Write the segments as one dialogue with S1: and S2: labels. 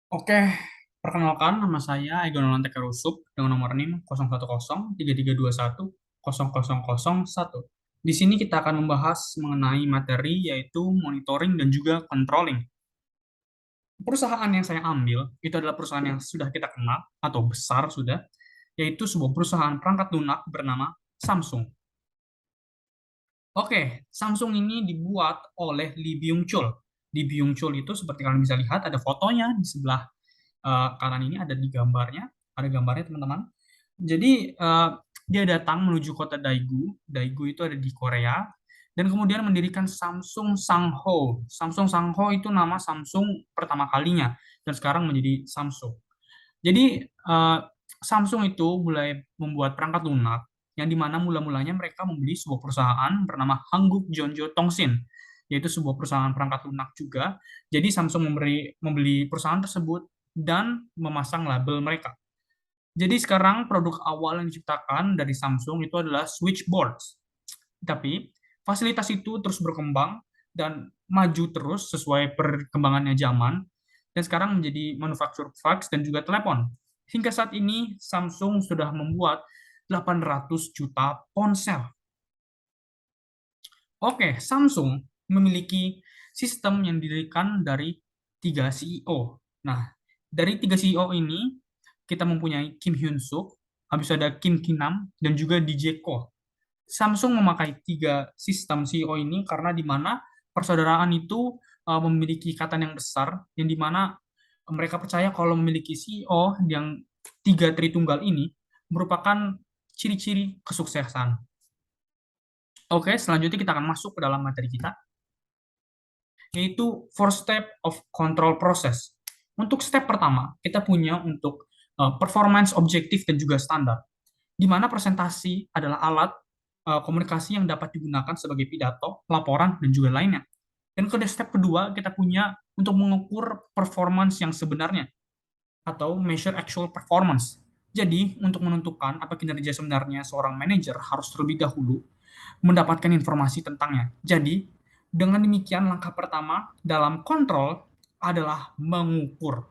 S1: Oke, perkenalkan nama saya Egon Tekerusup dengan nomor NIM 01033210001. Di sini kita akan membahas mengenai materi yaitu monitoring dan juga controlling. Perusahaan yang saya ambil itu adalah perusahaan yang sudah kita kenal atau besar sudah, yaitu sebuah perusahaan perangkat lunak bernama Samsung. Oke, Samsung ini dibuat oleh Lee Byung-chul. Lee Byung-chul itu seperti kalian bisa lihat ada fotonya di sebelah kanan ini ada di gambarnya, ada gambarnya teman-teman. Jadi dia datang menuju kota Daegu. Daegu itu ada di Korea dan kemudian mendirikan Samsung Sangho. Samsung Sangho itu nama Samsung pertama kalinya dan sekarang menjadi Samsung. Jadi Samsung itu mulai membuat perangkat lunak yang dimana mula-mulanya mereka membeli sebuah perusahaan bernama Hangguk Jeonjo Tongsin, yaitu sebuah perusahaan perangkat lunak juga. Jadi Samsung membeli perusahaan tersebut dan memasang label mereka. Jadi sekarang produk awal yang diciptakan dari Samsung itu adalah switchboards. Tapi fasilitas itu terus berkembang dan maju terus sesuai perkembangannya zaman dan sekarang menjadi manufaktur fax dan juga telepon. Hingga saat ini Samsung sudah membuat 800 juta ponsel. Oke, Samsung memiliki sistem yang didirikan dari 3 CEO. Nah, dari 3 CEO ini kita mempunyai Kim Hyun Suk, habis ada Kim Ki Nam, dan juga DJ Ko. Samsung memakai 3 sistem CEO ini karena di mana persaudaraan itu memiliki ikatan yang besar, yang di mana mereka percaya kalau memiliki CEO yang 3 Tritunggal ini merupakan ciri-ciri kesuksesan. Oke, selanjutnya kita akan masuk ke dalam materi kita, yaitu four step of control process. Untuk step pertama, kita punya untuk performance objektif dan juga standar, di mana presentasi adalah alat komunikasi yang dapat digunakan sebagai pidato, laporan, dan juga lainnya. Dan ke step kedua, kita punya untuk mengukur performance yang sebenarnya, atau measure actual performance. Jadi, untuk menentukan apa kinerja sebenarnya seorang manajer harus terlebih dahulu mendapatkan informasi tentangnya. Jadi, dengan demikian langkah pertama dalam kontrol adalah mengukur.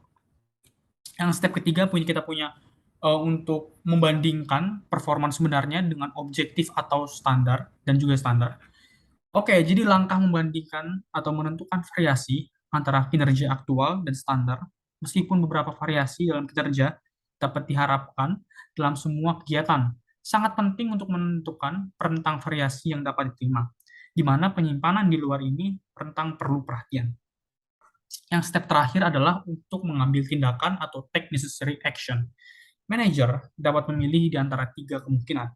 S1: Yang step ketiga kita punya untuk membandingkan performance sebenarnya dengan objektif atau standar dan juga standar. Oke, jadi langkah membandingkan atau menentukan variasi antara kinerja aktual dan standar, meskipun beberapa variasi dalam kinerja dapat diharapkan dalam semua kegiatan, sangat penting untuk menentukan rentang variasi yang dapat diterima, di mana penyimpanan di luar ini rentang perlu perhatian. Yang step terakhir adalah untuk mengambil tindakan atau take necessary action. Manager dapat memilih di antara 3 kemungkinan,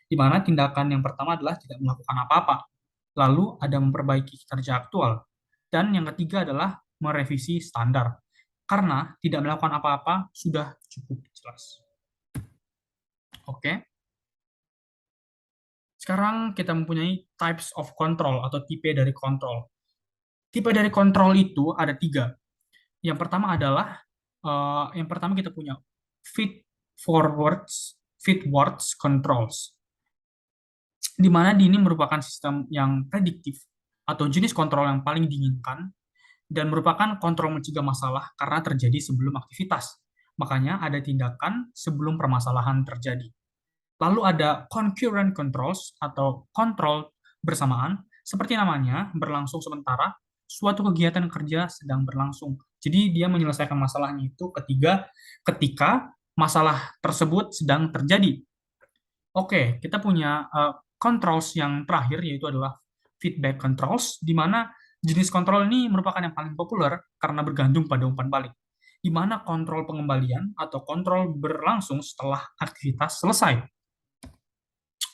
S1: di mana tindakan yang pertama adalah tidak melakukan apa-apa, lalu ada memperbaiki kinerja aktual, dan yang ketiga adalah merevisi standar, karena tidak melakukan apa-apa sudah cukup jelas. Oke, sekarang kita mempunyai types of control atau tipe dari kontrol. Tipe dari kontrol itu ada 3. Yang pertama adalah yang pertama kita punya feed forwards, feedwards controls, di mana ini merupakan sistem yang prediktif atau jenis kontrol yang paling diinginkan dan merupakan kontrol mencegah masalah karena terjadi sebelum aktivitas. Makanya ada tindakan sebelum permasalahan terjadi. Lalu ada concurrent controls atau kontrol bersamaan, seperti namanya, berlangsung sementara, suatu kegiatan kerja sedang berlangsung. Jadi dia menyelesaikan masalahnya itu ketika masalah tersebut sedang terjadi. Oke, kita punya controls yang terakhir yaitu adalah feedback controls, di mana jenis kontrol ini merupakan yang paling populer karena bergantung pada umpan balik, di mana kontrol pengembalian atau kontrol berlangsung setelah aktivitas selesai.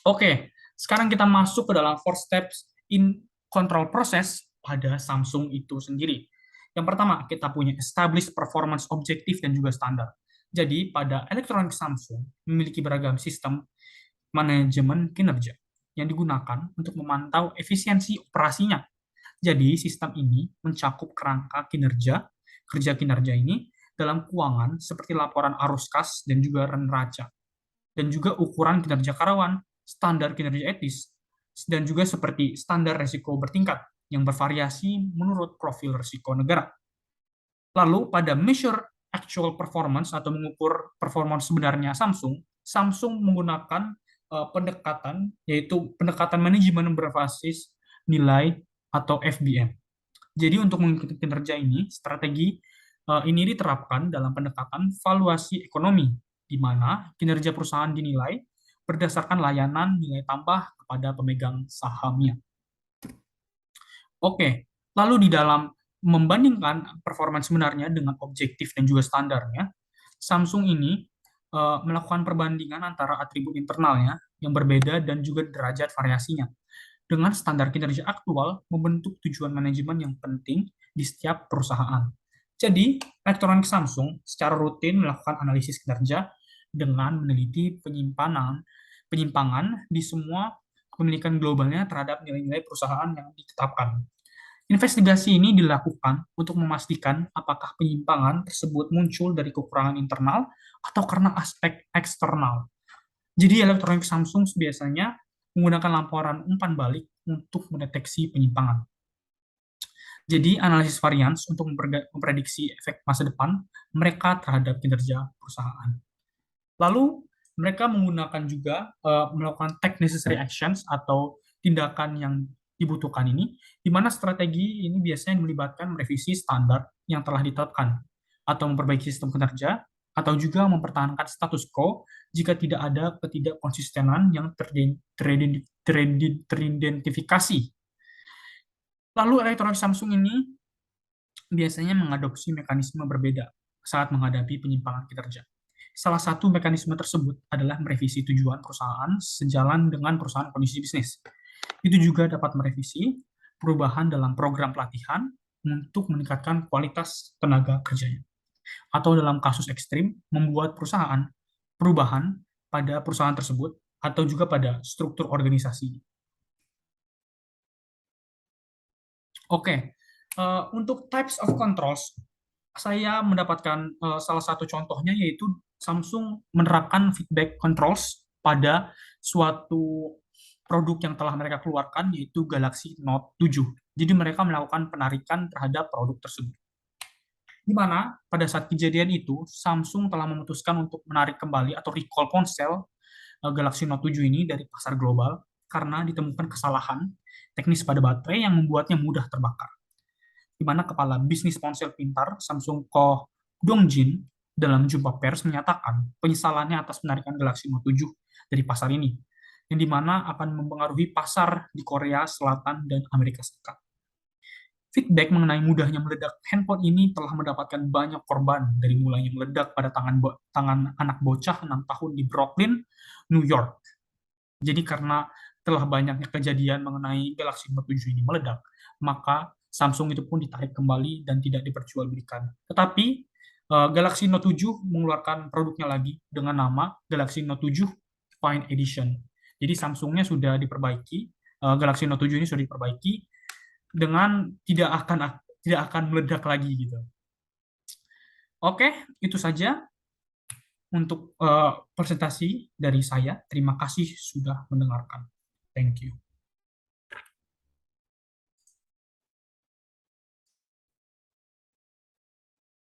S1: Oke, sekarang kita masuk ke dalam four steps in control process pada Samsung itu sendiri. Yang pertama, kita punya establish performance objektif dan juga standar. Jadi, pada elektronik Samsung memiliki beragam sistem manajemen kinerja yang digunakan untuk memantau efisiensi operasinya. Jadi, sistem ini mencakup kerangka kinerja, kerja kinerja ini dalam keuangan seperti laporan arus kas dan juga neraca, dan juga ukuran kinerja karyawan, standar kinerja etis, dan juga seperti standar risiko bertingkat yang bervariasi menurut profil risiko negara. Lalu pada measure actual performance atau mengukur performance sebenarnya Samsung, Samsung menggunakan pendekatan, yaitu pendekatan manajemen berbasis nilai atau FBM. Jadi untuk mengikuti kinerja ini, strategi ini diterapkan dalam pendekatan valuasi ekonomi, di mana kinerja perusahaan dinilai berdasarkan layanan nilai tambah kepada pemegang sahamnya. Oke, lalu di dalam membandingkan performa sebenarnya dengan objektif dan juga standarnya, Samsung ini melakukan perbandingan antara atribut internalnya yang berbeda dan juga derajat variasinya. Dengan standar kinerja aktual, membentuk tujuan manajemen yang penting di setiap perusahaan. Jadi, elektronik Samsung secara rutin melakukan analisis kinerja dengan meneliti penyimpangan di semua kepemilikan globalnya terhadap nilai-nilai perusahaan yang ditetapkan. Investigasi ini dilakukan untuk memastikan apakah penyimpangan tersebut muncul dari kekurangan internal atau karena aspek eksternal. Jadi elektronik Samsung biasanya menggunakan laporan umpan balik untuk mendeteksi penyimpangan. Jadi analisis varians untuk memprediksi efek masa depan mereka terhadap kinerja perusahaan. Lalu mereka menggunakan juga melakukan take necessary actions atau tindakan yang dibutuhkan ini, di mana strategi ini biasanya melibatkan merevisi standar yang telah ditetapkan, atau memperbaiki sistem kinerja, atau juga mempertahankan status quo jika tidak ada ketidakkonsistenan yang teridentifikasi. Lalu elektronik Samsung ini biasanya mengadopsi mekanisme berbeda saat menghadapi penyimpangan kinerja. Salah satu mekanisme tersebut adalah merevisi tujuan perusahaan sejalan dengan perusahaan kondisi bisnis. Itu juga dapat merevisi perubahan dalam program pelatihan untuk meningkatkan kualitas tenaga kerjanya. Atau dalam kasus ekstrim, membuat perubahan pada perusahaan tersebut atau juga pada struktur organisasi. Oke, untuk types of controls, saya mendapatkan salah satu contohnya yaitu Samsung menerapkan feedback controls pada suatu produk yang telah mereka keluarkan yaitu Galaxy Note 7. Jadi mereka melakukan penarikan terhadap produk tersebut. Di mana pada saat kejadian itu Samsung telah memutuskan untuk menarik kembali atau recall ponsel Galaxy Note 7 ini dari pasar global karena ditemukan kesalahan teknis pada baterai yang membuatnya mudah terbakar. Di mana kepala bisnis ponsel pintar Samsung Ko Dongjin dalam jumpa pers menyatakan penyesalannya atas penarikan Galaxy Note 7 dari pasar ini, yang dimana akan mempengaruhi pasar di Korea Selatan dan Amerika Serikat. Feedback mengenai mudahnya meledak handphone ini telah mendapatkan banyak korban, dari mulai meledak pada tangan anak bocah 6 tahun di Brooklyn, New York. Jadi karena telah banyaknya kejadian mengenai Galaxy Note 7 ini meledak, maka Samsung itu pun ditarik kembali dan tidak diperjualbelikan. Tetapi Galaxy Note 7 mengeluarkan produknya lagi dengan nama Galaxy Note 7 Fine Edition. Jadi Samsungnya sudah diperbaiki, Galaxy Note 7 ini sudah diperbaiki dengan tidak akan meledak lagi gitu. Oke, itu saja untuk presentasi dari saya. Terima kasih sudah mendengarkan. Thank you.